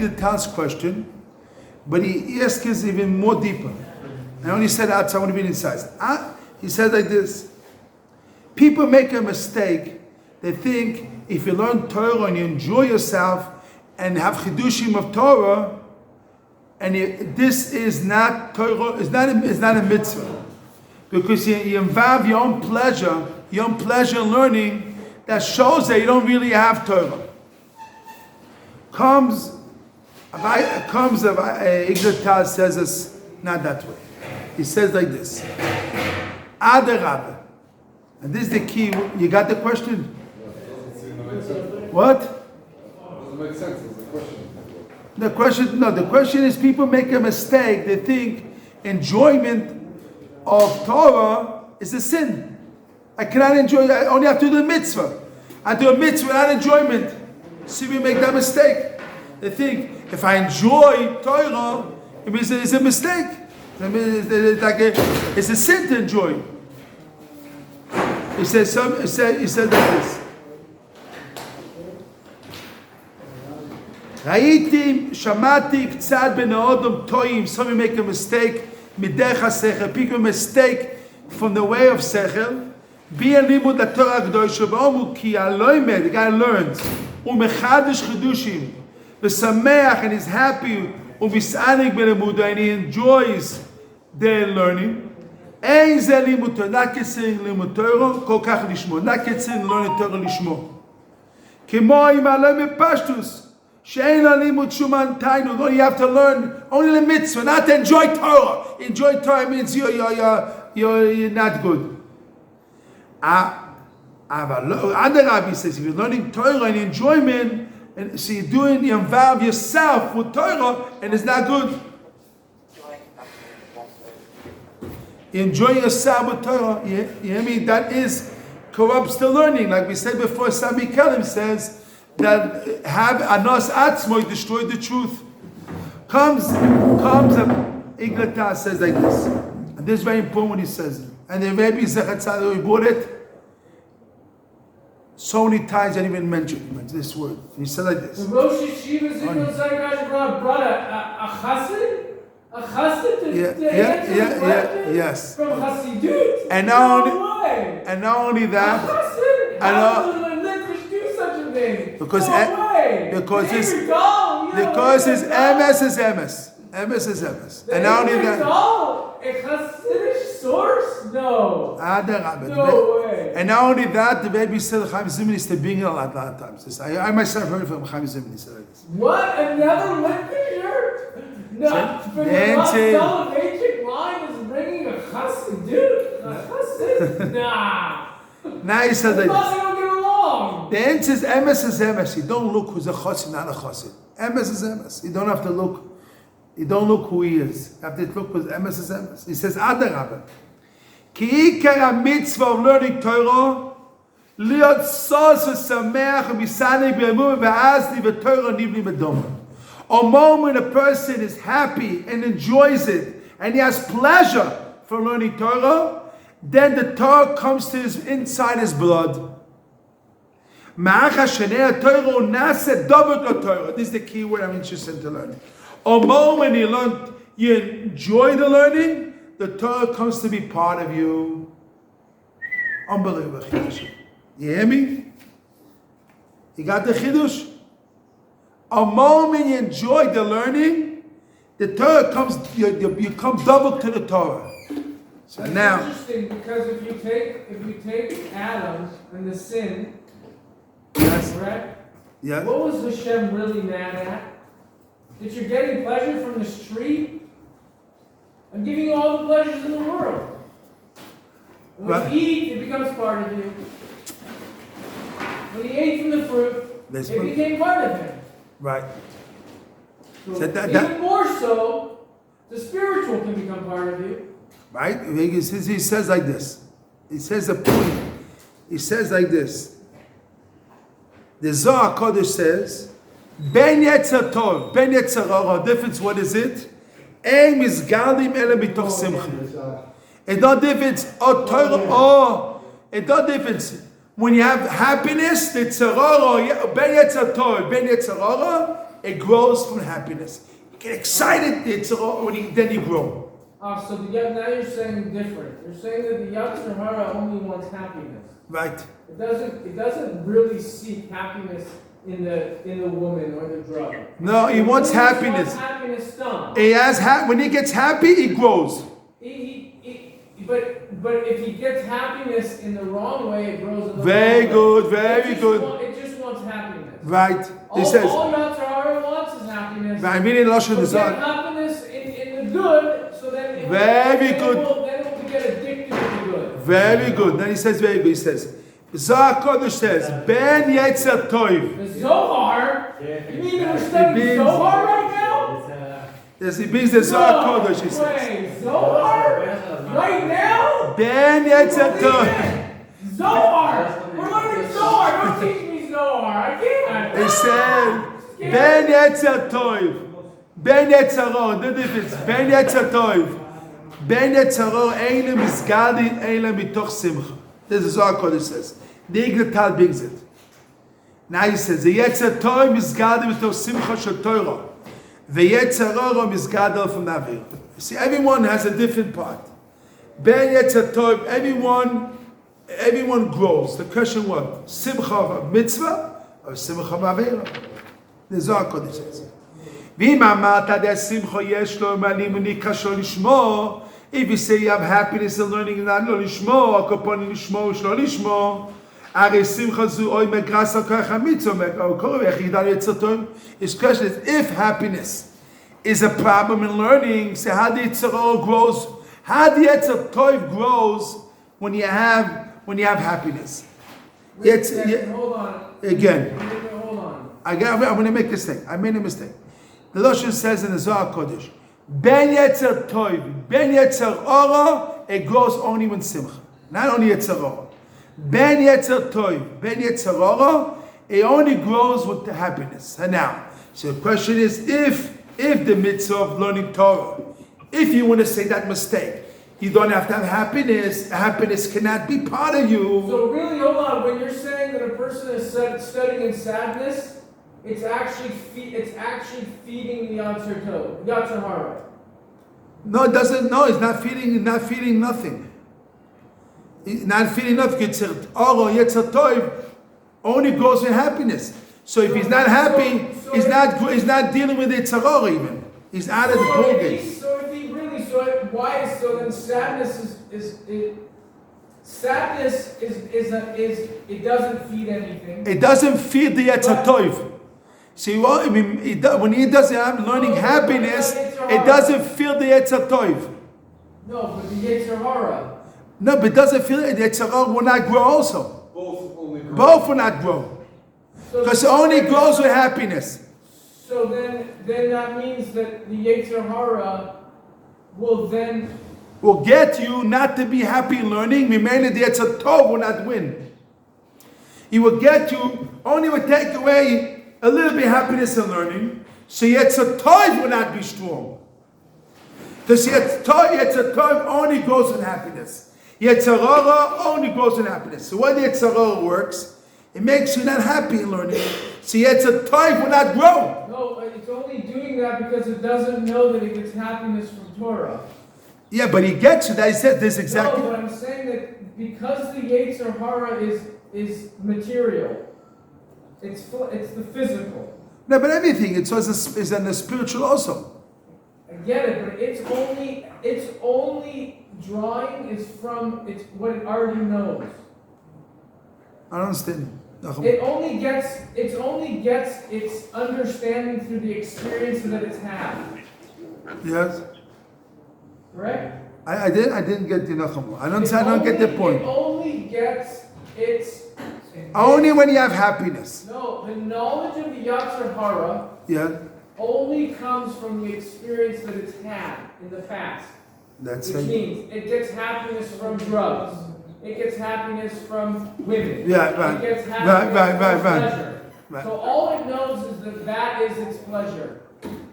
Ignatal's question, but he asks us even more deeper. I only said outside, I want to be inside. He said like this. People make a mistake. They think if you learn Torah and you enjoy yourself and have chidushim of Torah, and this is not Torah, it's not a mitzvah. Because you involve your own pleasure in learning, that shows that you don't really have Torah. Ignatal says it's not that way. He says like this. Adarabah. And this is the key. You got the question? What? Doesn't make sense. It's the question. The question is people make a mistake. They think enjoyment of Torah is a sin. I cannot enjoy, I only have to do the mitzvah. I do a mitzvah without enjoyment. See, we make that mistake. They think if I enjoy Torah, it means it's a mistake. It's a sin to enjoy. He said like this. Ra'itim, shamati, k'tzad ben ha'odom toim. Some make a mistake. Midech ha'sechel. People mistake from the way of sechel. Be a limud la Torah k'dosha. V'omu ki aloimed. The guy learns. U'mechadish chidushim. V'sameach, and he's happy. U'mis'anik b'lemuda, and he enjoys their learning. Ein ze limud Torah. Not considering limud Torah. Kol kach lishmo. Not considering learning Torah lishmo. K'mo im aloimed pashtus. Only you have to learn only the mitzvah, not to enjoy Torah. Enjoy Torah means you're not good. Other Rabbi says if you're learning Torah and enjoyment, and so you involve yourself with Torah, and it's not good. You enjoy yourself with Torah. You hear me? That corrupts the learning. Like we said before, Sami Kelim says that have anos atzmo destroyed the truth. Comes Ignatal says like this, and this is very important when he says it. And the Rabbi Zechatzadeh, he brought it so many times I didn't even mention this word. He said like this. The Rosh Yeshiva brought a chassid? A chassid to answer the question? Yes. From Chassidut? And not only that, because his MS is MS. MS is MS. And not only that. A Hasidic source? No. No way. And not only that, the baby said Chaim Zimni is to bring it a lot of times. I myself heard from Chaim Zimni said like this. What? Another literature? No. For the Soloveitchik line is bringing a Chassidut? A Chassid? Nah. Now he said like this. The answer is MS is MS. You don't look who's a chassid, not a chassid. MS is MS. You don't have to look. You don't look who he is. You have to look who's MS is MS. He says, Adarabah. Ki ikar mitzvah of learning Torah, liot sos v'sameach v'misanik v'emum v'azni v'Torah nivni v'doma. A moment a person is happy and enjoys it, and he has pleasure for learning Torah, then the Torah comes to inside his blood. This is the key word I'm interested to learn. A moment you enjoy the learning, the Torah comes to be part of you. Unbelievable. You hear me? You got the chidush? A moment you enjoy the learning, the Torah comes, you come double to the Torah. So that's now, interesting, because if you take Adam and the sin, yes. Correct? Yeah. What was Hashem really mad at? That you're getting pleasure from this tree? I'm giving you all the pleasures in the world. And when you eat, it becomes part of you. When he ate from the fruit, it became part of him. Right. So even more so, the spiritual can become part of you. Right? He says like this. He says a point. He says like this. The Zohar Kodesh says, Ben Yetzer Tov, Ben Yetzer Hara, difference, what is it? Ein misgalim ele mitoch simcha. It's not difference, it's not difference. When you have happiness, the Tzarara, Ben Yetzer Tov, Ben Yetzer Hara, it grows from happiness. You get excited, then you grow. So now you're saying different. You're saying that the Yetzer Hara only wants happiness. Right. It doesn't really seek happiness in the woman or the drug. No, he wants happiness. Wants happiness done. He has when he gets happy, he grows. But if he gets happiness in the wrong way, it grows in the Very wrong good, way. very good. It just wants happiness. Right. All Yetzer Hara wants is happiness. Right. Meaning Lashon But is get happiness in the good, so then it will get addicted to the good. Very good. Then he says, very good. He says, Zohar Kodesh says, Ben Yetzer Tov. The Zohar? You mean that we're studying Zohar right now? Yes, he means the Zohar Kodesh, he says. Wait, Zohar? Right now? Ben Yetzer Tov. Zohar! We're learning Zohar! Don't teach me Zohar! I can't! He said, Ben Yetzer Tov. Ben Yetzeror, the difference. Ben Yetzer Tov. Ben Yetzeror, Eile Misgadi, Eile Mitoch Simcha. This is what Kodesh says. The Igletal brings it. Now he says, the Yetzer Tov Misgadi Mitoch Simcha Shel Torah. The Yetzeror Misgadi from Navir. You see, everyone has a different part. Ben Yetzer Tov, everyone grows. The question what? Simcha of mitzvah or simcha of avera? The Zohar Kodesh says. If you say you have happiness in learning and not lishmo, akoponi lishmo, shlo lishmo, are simcha zu oy megras akach mitzvah mekorech yidan Yetzer Tov. His question is, if happiness is a problem in learning, say how the Yetzer Hara grows, how the Yetzer Tov grows when you have happiness. Hold on. Again. Hold on. I'm going to make this thing. I made a mistake. The Lashon says in the Zohar Kodesh, Ben Yetzer Tov, Ben Yetzer Hara, it grows only when simcha. Not only Yetzer Hara. Ben Yetzer Tov, Ben Yetzer Hara, it only grows with the happiness. And now, so the question is, if the mitzvah of learning Torah, if you want to say that mistake, you don't have to have happiness. Happiness cannot be part of you. So really, hold on. When you're saying that a person is studying in sadness, it's actually feeding the Yetzer Hara. No, it doesn't. No, it's not feeding. Not feeding nothing. It's not feeding nothing. Yetzer Tov only grows with happiness. So if he's not happy, he's not dealing with Yetzer Hara even. He's out of the ballgame. So then sadness it doesn't feed anything. It doesn't feed the Yetzer Tov. See, when he doesn't have learning happiness, it doesn't feel the Yetzer Tov. No, but the Yetzer Hara. No, but it doesn't feel it. The Yetzer Hara will not grow also. Both will not grow. Because it only grows with happiness. So then that means that the Yetzer Hara will get you not to be happy in learning. Mainly the Yetzer Tov will not win. He will get you, only will take away a little bit of happiness in learning. So Yetzer Tov will not be strong. Because Yetzer Tov only grows in happiness. Yetzer Hara only grows in happiness. So when the Yetzer Hara works, it makes you not happy in learning. So Yetzer Tov will not grow. No, it's only doing that because it doesn't know that it gets happiness from Torah. Yeah, but he gets it. I said this exactly. No, but I'm saying that because the Yetzer Hara is material, it's the physical. No, but everything is in the spiritual also. I get it, but it's only drawing is from what it already knows. I don't understand. It only gets its understanding through the experience that it's had. Yes. Correct? I didn't get the Nachum. I don't get the point. It only gets its only when you have happiness. No, the knowledge of the Yetzer Hara only comes from the experience that it's had in the past. Which means it gets happiness from drugs. It gets happiness from women. Yeah, right. It gets happiness from pleasure. Right. So all it knows is that is its pleasure.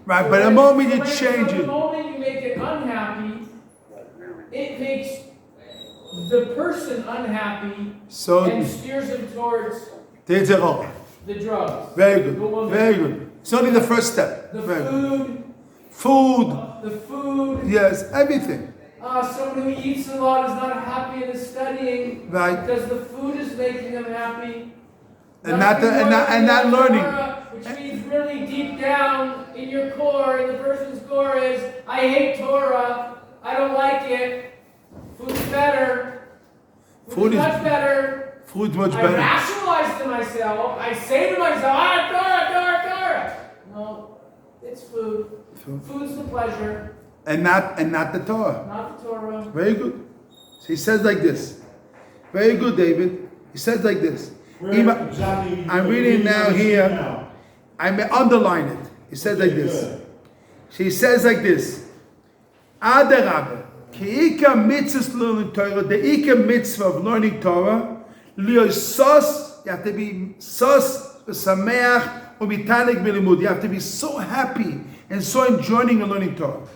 Right, but the moment you change it. The moment you make it unhappy, it makes the person unhappy and steers him towards the drugs. Very good. Very good. It's only the first step. The Food. The food. Yes, everything. Someone who eats a lot is not happy and is studying. Right. Because the food is making them happy. And not learning. Torah, which means really deep down in your core, and the person's core is, I hate Torah. I don't like it. Food's better. Food is much better. Food's much I better. rationalize to myself. I say to myself, Torah. No, it's food. Food's the pleasure. And not the Torah. Not the Torah. Very good. So he says like this. Very good, David. He says like this. I'm reading now here. I may underline it. He says like this. So he says like this. Adarabah. Ki'ika mitzvah learning Torah. The Ika mitzvah of learning Torah. Li'osos. You have to be sos, sameach, umitanik bilimud. You have to be so happy and so enjoying and learning Torah.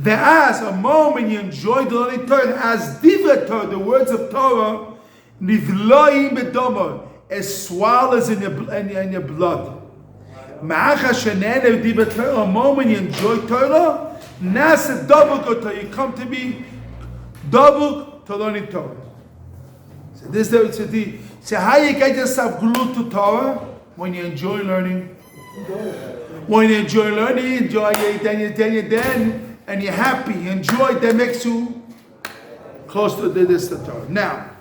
As a moment you enjoy the learning Torah, as divrei Torah, the words of Torah, nivloim bedomor, as swallows in your blood. Ma'acha shenene divrei Torah, a moment you enjoy Torah, nasa double Torah, you come to be double to learning Torah. So this is so how you get yourself glued to Torah? When you enjoy learning. When you enjoy learning, enjoy it, then and you're happy, you enjoy it, that makes you close to this Torah. Now,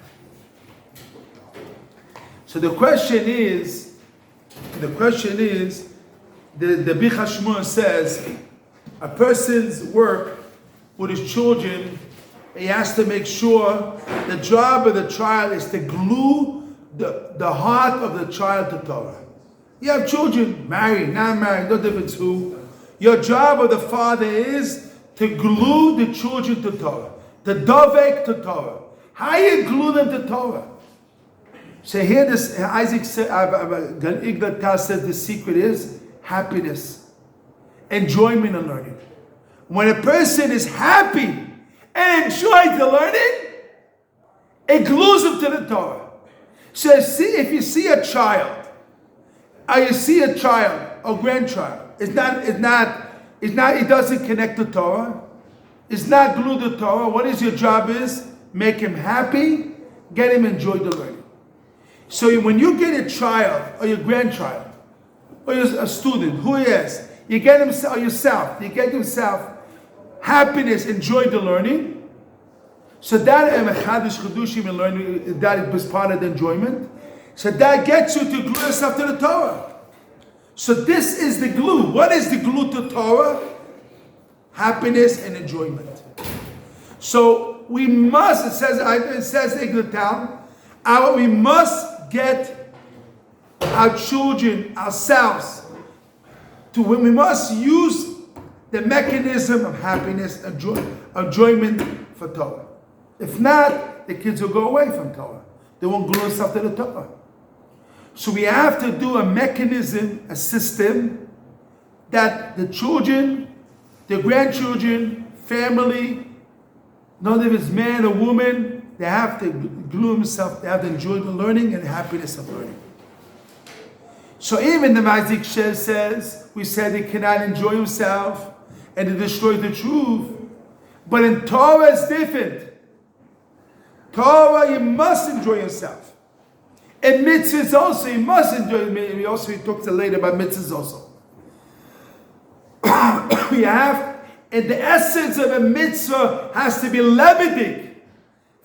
so the question is, the Bich HaShmur says, a person's work with his children, he has to make sure the job of the child is to glue the heart of the child to Torah. You have children, married, not married, no difference who. Your job of the father is to glue the children to Torah, to dovek to Torah. How you glue them to Torah? So here, this Isaac said, Igdat says the secret is happiness, enjoyment of learning. When a person is happy and enjoys the learning, it glues him to the Torah. So if you see a child, or you see a child or grandchild, it doesn't connect to Torah. It's not glued to Torah. What is your job is? Make him happy, get him enjoy the learning. So when you get a child or your grandchild or a student, who he is, you get him or yourself, you get yourself happiness, enjoy the learning. So that learning, that is part of the enjoyment. So that gets you to glue yourself to the Torah. So this is the glue. What is the glue to Torah? Happiness and enjoyment. So we must, it says we must get our children, ourselves, we must use the mechanism of happiness, enjoyment for Torah. If not, the kids will go away from Torah. They won't glue themselves to the Torah. So we have to do a mechanism, a system, that the children, the grandchildren, family, none of it's man or woman, they have to glue themselves, they have to enjoy the learning and the happiness of learning. So even the Mazik says, we said he cannot enjoy himself and it destroys the truth. But in Torah it's different. Torah, you must enjoy yourself. And mitzvahs also, you must enjoy. He talks later about mitzvahs also. We have, and the essence of a mitzvah has to be lebedik,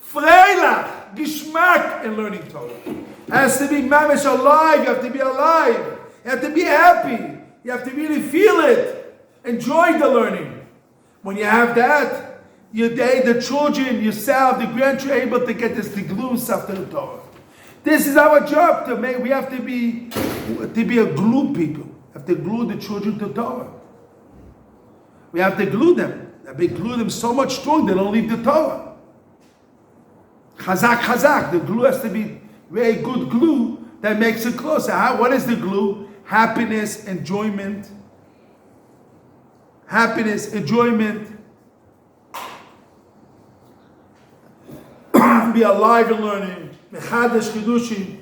freilach, geschmack in learning Torah. It has to be mamish alive. You have to be alive. You have to be happy. You have to really feel it. Enjoy the learning. When you have that, the children, yourself, the grandchildren are able to get this, to glue stuff to the Torah. This is our job to make. We have to be a glue people. We have to glue the children to Torah. We have to glue them. We glue them so much strong they don't leave the Torah. Chazak. The glue has to be very good glue that makes it closer. What is the glue? Happiness, enjoyment. Happiness, enjoyment. Be alive in learning. Mechadash Kedushim.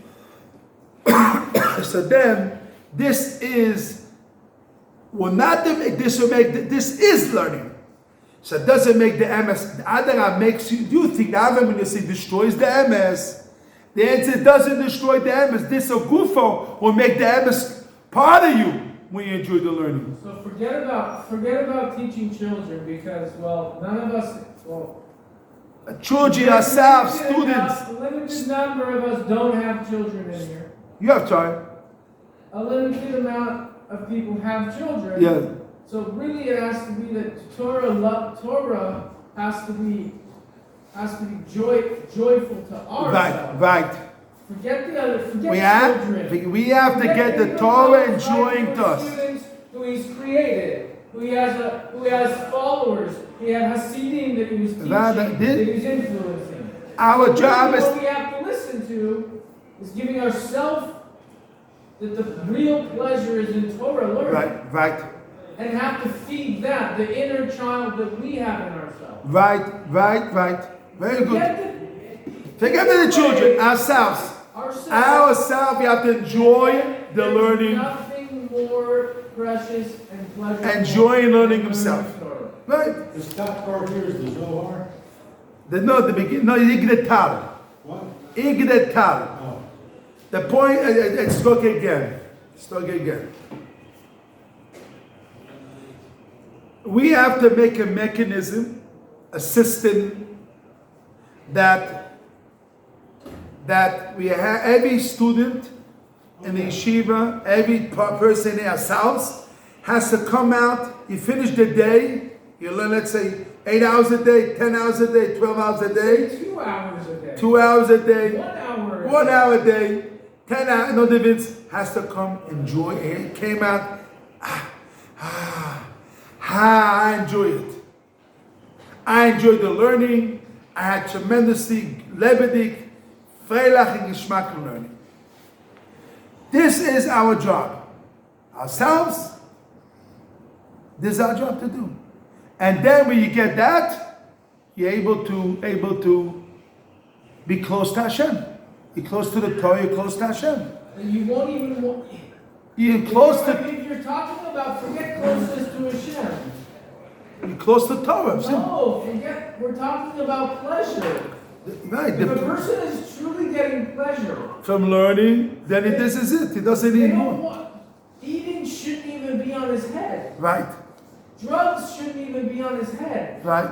So then, this is will not make this will make this is learning. So it doesn't make the MS. Adara makes you. Do you think the Avram when you say destroys the MS? The answer doesn't destroy the MS. This gufo will make the MS part of you when you enjoy the learning. So forget about teaching children because none of us Children ourselves, students. A limited number of us don't have children in here. You have time. A limited amount of people have children. Yeah. So really, it has to be that Torah has to be joyful to ourselves. Right. Forget the other. Forget children. We have to get the Torah enjoying to us. Students who He's created, who He has followers. He had Hasidim that He was teaching, that He was influencing. Our job is. What we have to listen to is giving ourselves that the real pleasure is in Torah learning. Right. And have to feed that, the inner child that we have in ourselves. Right. Very good. Forget the children, ourselves. Ourselves, we have to enjoy the learning. Nothing more precious and pleasurable. Enjoy learning himself. Right. The top part here is the Zohar. The beginning. No, Igdet Tal. What? Igdet Tal. Oh. The point. It's okay again. We have to make a mechanism, a system that we have every student in the yeshiva, every person in ourselves has to come out. You finish the day. You learn, let's say, 8 hours a day, 10 hours a day, 12 hours a day. 2 hours a day. 2 hours a day. 1 hour. 1 hour a day. 10 hours. No difference. Has to come enjoy it. It came out. I enjoy it. I enjoyed the learning. I had tremendously lebedik, freilach and geschmack in learning. This is our job. Ourselves. This is our job to do. And then when you get that, you're able to be close to Hashem. You're close to the Torah, you're close to Hashem. And you won't even want. You're close to. If you're talking about forget closeness to Hashem. You're close to Torah. No, forget. We're talking about pleasure. Right. If a person is truly getting pleasure from learning, then this is it. He doesn't need more. Eating shouldn't even be on his head. Right. Drugs shouldn't even be on his head. Right.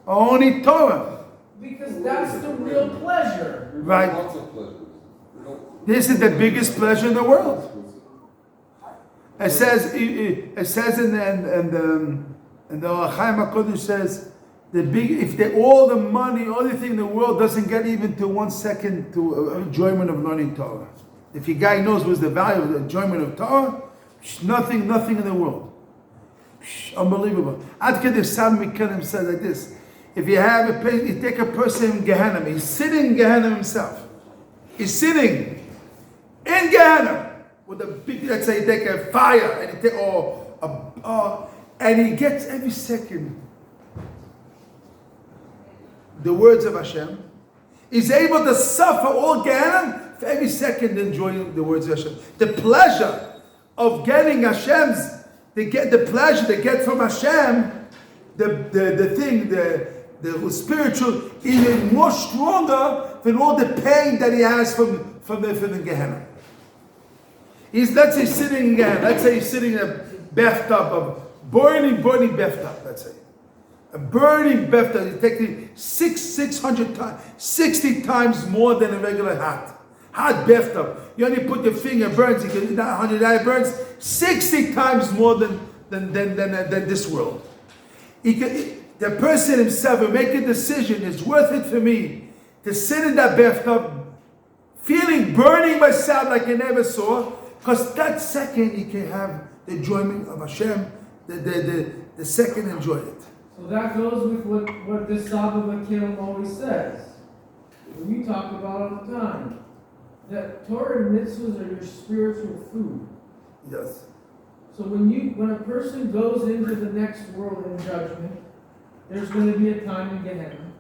Only Torah. Because that's the real pleasure. Right. Lots of pleasures. This is the biggest pleasure in the world. It says in the Chaim HaKodesh says all the money, everything in the world doesn't get even to 1 second to enjoyment of learning Torah. If your guy knows what's the value of the enjoyment of Torah, nothing in the world. Unbelievable. Ad Kedei Sam Mikalim says like this: if you take a person in Gehenna, he's sitting in Gehenna himself. He's sitting in Gehenna with a big, let's say, you take a fire and you take and he gets every second the words of Hashem. He's able to suffer all Gehenna for every second enjoying the words of Hashem. The pleasure of getting Hashem's. The pleasure they get from Hashem, the spiritual, even more stronger than all the pain that he has from the Gehenna. Let's say he's sitting in Gehenna. Let's say he's sitting in a bathtub of burning bathtub. Let's say a burning bathtub. You take 600 times, 60 times more than a regular hot bathtub. You only put your finger, burns. You get 100 it burns 60 times more than this world. The person himself will make a decision. It's worth it for me to sit in that bathtub, feeling burning myself like I never saw, because that second he can have the enjoyment of Hashem. The second enjoy it. So that goes with what this Saba Bakilim always says. We talk about all the time. That Torah and mitzvahs are your spiritual food. Yes. So when a person goes into the next world in judgment, there's going to be a time in Gehenna.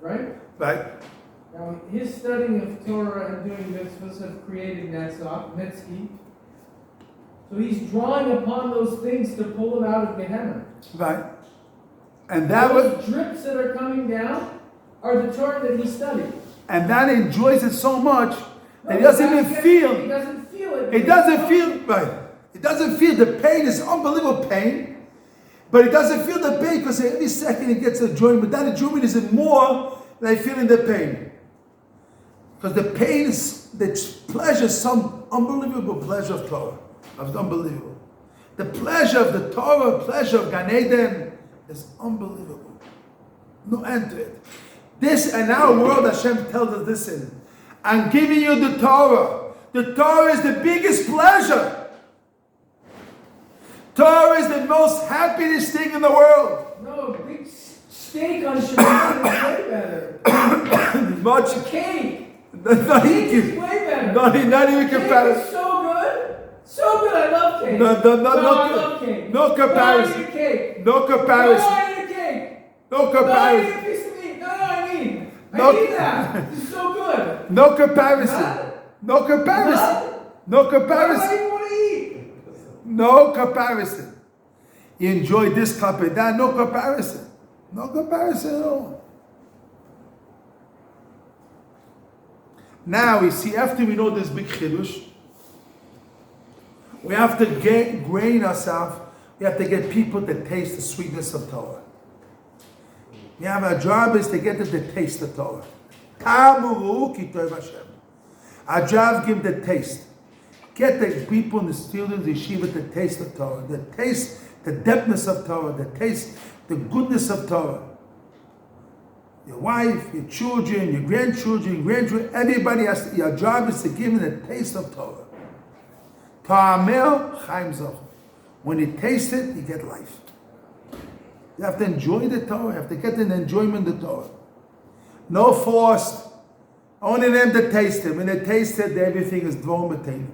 Right? Right. Now, his studying of Torah and doing mitzvahs have created Netzach, Netzki. So he's drawing upon those things to pull him out of Gehenna. Right. And that those was drips that are coming down are the Torah that he studied. and that enjoys it so much that he doesn't even feel. He doesn't feel it. It doesn't feel right. It doesn't feel the pain is unbelievable pain, but it doesn't feel the pain because every second it gets enjoyment. That enjoyment is more than feeling the pain. Because the pain is the pleasure, some unbelievable pleasure of Torah. Of unbelievable. The pleasure of the Torah, pleasure of Gan Eden is unbelievable. No end to it. This in our world, Hashem tells us this in. I'm giving you the Torah. The Torah is the biggest pleasure. Torah is the most happiest thing in the world. No, a big steak on Shabbat is way better. Much A cake. not Cake is even, way better. not even Cake comparison. is so good. So good. I love cake. No, I love cake. no comparison. No, I eat a cake. No No, comparison. I eat a cake. No No, I eat comparison. a piece of meat. No, I mean. I No- need that. It's so good. No comparison. None? No comparison. None? No Why do I comparison. even want to eat? No comparison. You enjoy this cup and that. No comparison. No comparison at all. Now we see, after we know this big chiddush, we have to grain ourselves. We have to get people to taste the sweetness of Torah. We have our job is to get them to taste the Torah. Our job give them the taste. Get the people in the students, the Yeshiva to taste the Torah. The taste the depthness of Torah. The taste the goodness of Torah. Your wife, your children, your grandchildren, everybody has to, your job is to give them the taste of Torah. Ta'amel chaim zoch. When you taste it, you get life. You have to enjoy the Torah. You have to get an enjoyment of the Torah. No forced. Only them to taste it. When they taste it, everything is dvom b'teinu.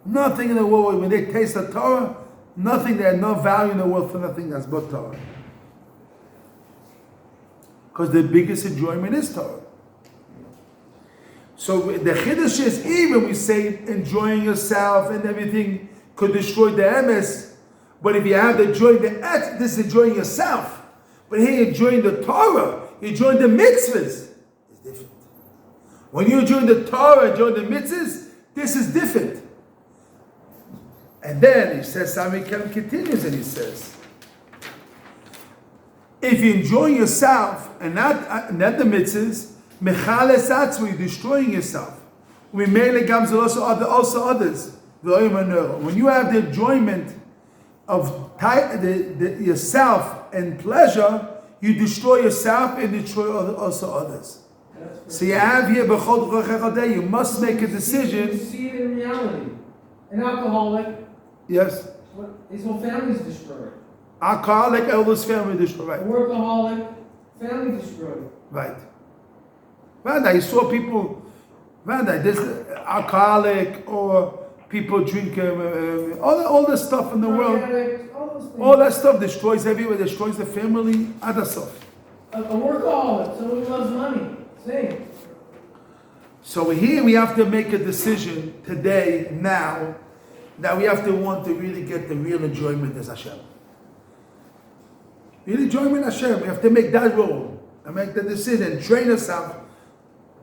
Nothing in the world, when they taste the Torah, nothing, they have no value in the world for nothing that's but Torah. Because the biggest enjoyment is Torah. So the chiddush is, even we say enjoying yourself and everything could destroy the emes, but if you have the joy, this is enjoying yourself. But here you're enjoying the Torah, you're enjoying the mitzvahs. It's different. When you're enjoying the Torah, enjoying the mitzvahs, this is different. And then he says, Sami Kelm continues and he says, if you enjoy yourself and not the mitzvahs, mechales atzmo, you're destroying yourself. We mele gams also others. When you have the enjoyment of yourself and pleasure, you destroy yourself and destroy also others. So you have here, you must make a decision. You see it in reality. An alcoholic, Yes. his whole family's destroyed. Alcoholic, eldest family destroyed. A workaholic, family destroyed. Right. I saw people, this alcoholic or people drink all the stuff in the world. Addict, all those things. All that stuff destroys everywhere, destroys the family, other stuff. A workaholic, someone who loves money, same. So here we have to make a decision today, now, that we have to want to really get the real enjoyment as Hashem. Real enjoyment Hashem. We have to make that role and make the decision, train ourselves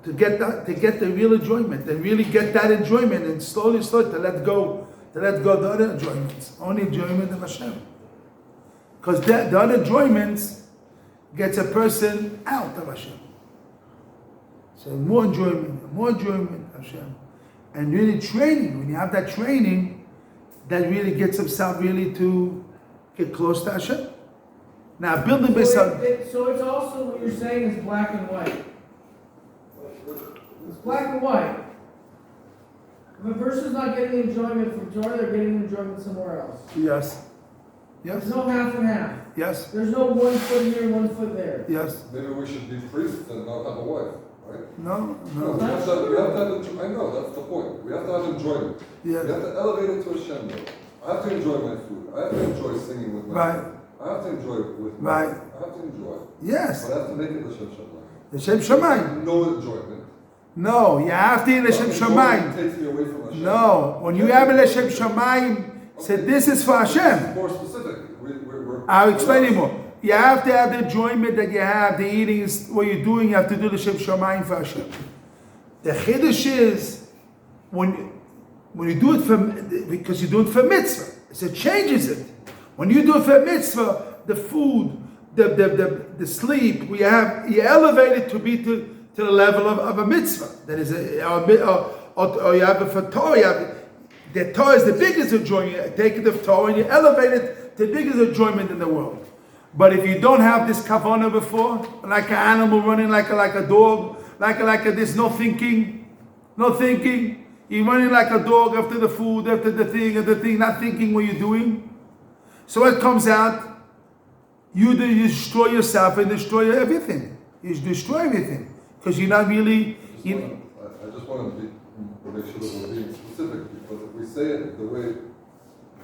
to get the real enjoyment, and really get that enjoyment, and slowly to let go the other enjoyments. Only enjoyment of Hashem. Because the other enjoyments gets a person out of Hashem. So more enjoyment, Hashem. And really training, when you have that training, that really gets himself really to get close to Hashem. Now, building based on... So it's also what you're saying is black and white. It's black and white. If a person's not getting enjoyment from Torah, they're getting enjoyment somewhere else. Yes. There's no half and half. Yes. There's no 1 foot here, 1 foot there. Yes. Maybe we should be priests and not have a wife, right? No. We have to have I know, that's the point. We have to have enjoyment. Yes. We have to elevate it to Hashem. I have to enjoy my food. I have to enjoy singing with my food. I have to enjoy it with my food. I have to enjoy it. Yes. But I have to make it L'Shem Shamayim. L'Shem Shamayim. No enjoyment. No, you have to eat L'Shem Shamayim. Takes me away from Hashem. No, when you have L'Shem Shamayim, say this is for Hashem. More specific. I'll explain it more. You have to have the enjoyment that you have, the eating is what you're doing, you have to do L'Shem Shamayim for Hashem. The Chiddush is, when you do it because you do it for mitzvah, so it changes it. When you do it for mitzvah, the food, the sleep, you elevate it to be to the level of a mitzvah. That is, or you have it for Torah. The Torah is the biggest enjoyment. You take the Torah and you elevate it to the biggest enjoyment in the world. But if you don't have this kavanah before, like an animal running like a dog, like this, no thinking, you're running like a dog after the food, after the thing, not thinking what you're doing. So what comes out? You destroy yourself and destroy everything. You destroy everything because you're not really. I just want to make sure that we're being specific, because if we say it the way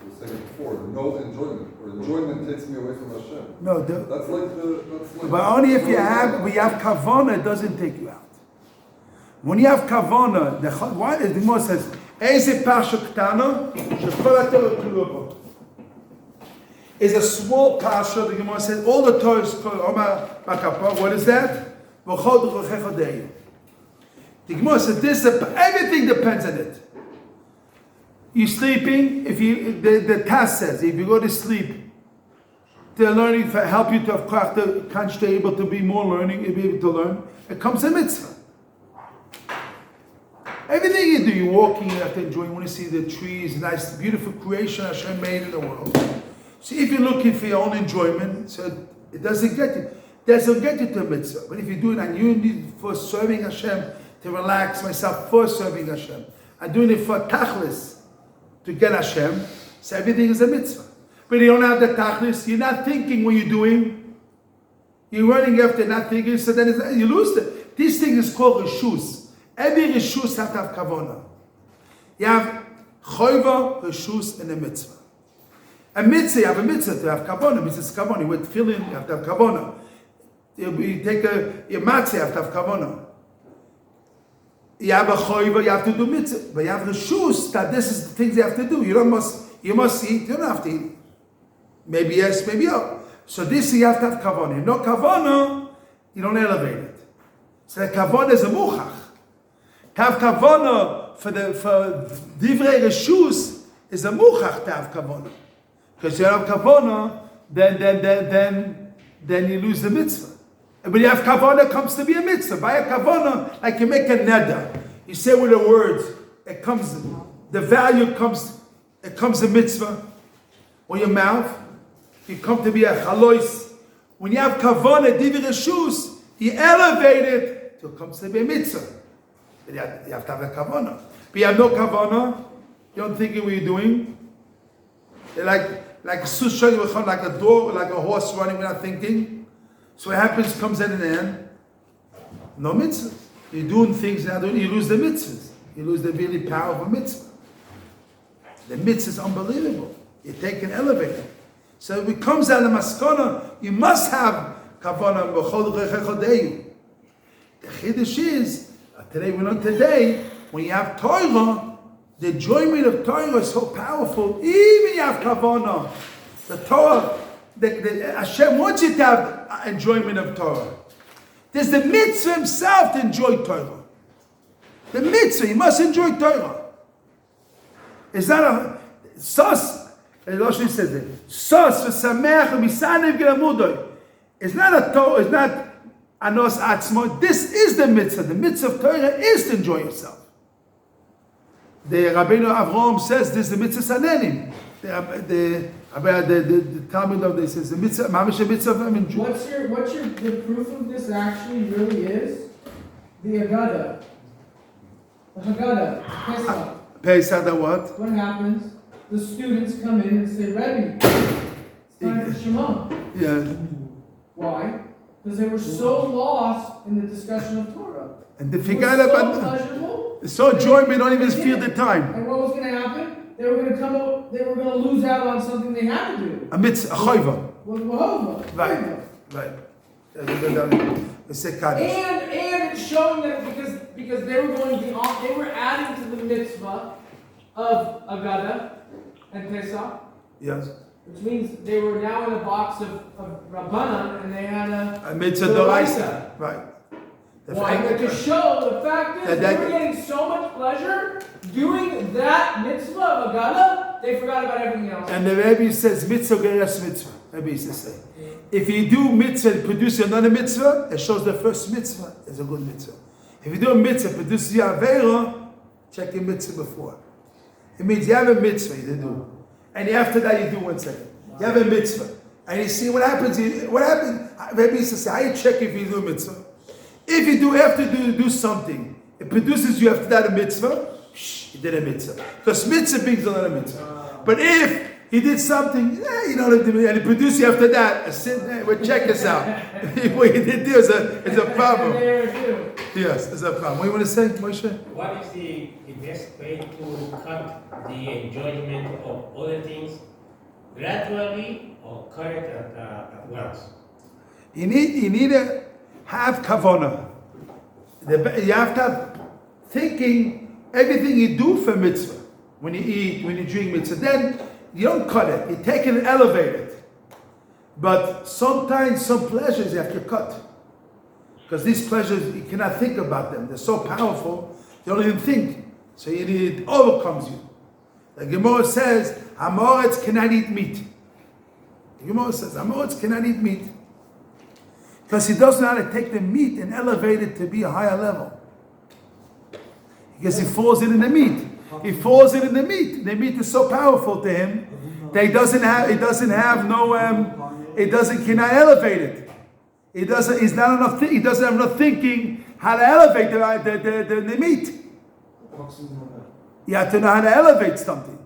we were saying it before, no enjoyment, or enjoyment takes me away from Hashem. No, that's like but only if you have kavanah, it doesn't take you out. When you have kavanah, why the Gemara says, "Eze parsha ktana shekol haTorah k'luah bo." Is a small parsha. The Gemara says all the Torah is called Omar Bakapah. What is that? V'chol d'chochecha deyu. The Gemara says this. Everything depends on it. You're sleeping. If the Taz says if you go to sleep, the learning help you to have krach to constantly able to be more learning, be able to learn. It comes a mitzvah. Everything you do, you're walking, you have to enjoy. You want to see the trees, nice, beautiful creation Hashem made in the world. So if you're looking for your own enjoyment, so it doesn't get you. Doesn't get you to a mitzvah. But if you do it and you need for serving Hashem, to relax myself for serving Hashem, I'm doing it for tachlis, to get Hashem, so everything is a mitzvah. But you don't have the tachlis, you're not thinking what you're doing, you're running after not thinking, so then you lose it. This thing is called reshus. Every reshus have to have kavanah. You have choiva, reshus, and a mitzvah. A mitzvah, you have a mitzvah to have kavanah. Mitzvah is kavanah. You with tefillin, you have to have kavanah. You take your matzah, you have to have kavanah. You have a choiva, you have to do mitzvah. But you have the reshus, that this is the things you have to do. You must eat, you don't have to eat. Maybe yes, maybe no. So this you have to have kavanah. If no kavanah, you don't elevate it. So the kavanah is a muchach. To have kavanah for divrei reshus is a muchach to have kavanah. Because you have kavanah, then you lose the mitzvah. And when you have kavanah, it comes to be a mitzvah. By a kavanah, like you make a neder. You say with the words, it comes, the value comes, it comes a mitzvah. Or your mouth, you come to be a chalois. When you have kavanah, divrei reshus, you elevate it till it comes to be a mitzvah. You have to have a kavanah. But you have no kavanah, you don't think what you're doing. You're like a sushah, like a dog, like a horse running without thinking. So what happens, comes in the end, no mitzvah. You're doing things now, you lose the mitzvahs. You lose the really powerful mitzvah. The mitzvah is unbelievable. You take an elevator. So it comes out of maskana, you must have kavanah b'chol d'chochecha deyu. The chiddush is, today, when you have Torah, the enjoyment of Torah is so powerful. Even you have kavanah, the Torah, the Hashem wants you to have enjoyment of Torah. There's the mitzvah himself to enjoy Torah. The mitzvah, you must enjoy Torah. It's not a sos. Roshi says it. Sos v'sameach v'misanev g'lamudoi. It's not a Torah. It's not anos atzmo. This is the mitzvah. The mitzvah of Torah is to enjoy yourself. The Rabbeinu Avraham says this is the mitzvah sanenim. The Talmud of this is the mitzvah. Mamish mitzvah of What's the proof of this actually really is? The Haggadah. The Haggadah. Pesach. Pesach, the what? What happens? The students come in and say, Rabbi, it's time for Shema. Yeah. Why? Because they were so lost in the discussion of Torah. And they forgot about pleasurable. So enjoyment, they don't even feel the time. And what was going to happen? They were going to come out, they were going to lose out on something they had to do. A mitzvah, a choiva. Right. Right. We say Kaddish. And it's showing that because they were going beyond, they were adding to the mitzvah of Agada and Pesach. Yes. Which means they were now in a box of Rabbanan and they had a mitzvah d'oraisa. Right. Why? But to show the fact is they were getting so much pleasure doing that mitzvah of Agada, they forgot about everything else. And the Rabbi says mitzvah geras mitzvah. Rabbi used to say, if you do mitzvah and produce another mitzvah, it shows the first mitzvah is a good mitzvah. If you do a mitzvah, produce your avera, check your mitzvah before. It means you have a mitzvah you do, and after that you do 1 second. You have a mitzvah, and you see what happens. What happened? Rabbi used to say, how you check if you do a mitzvah? If you do after do something, it produces you after that a mitzvah. You did a mitzvah, because mitzvah brings another mitzvah. But if he did something, and he produced you after that a sin, well, check this out. What he did there is a problem. Yes, it's a problem. What do you want to say, Moshe? What is the best way to cut the enjoyment of other things gradually or cut it at once? You need to have kavanah. You have to have thinking everything you do for mitzvah. When you eat, when you drink mitzvah, then you don't cut it. You take it and elevate it. But sometimes some pleasures you have to cut. Because these pleasures, you cannot think about them. They're so powerful, you don't even think. So it overcomes you. The Gemara says, Amoritz cannot eat meat. The Gemara says, Amoritz cannot eat meat. Because he doesn't know how to take the meat and elevate it to be a higher level. Because he falls in the meat. He falls in the meat. The meat is so powerful to him that he cannot elevate it. He doesn't have enough thinking how to elevate the meat. You have to know how to elevate something.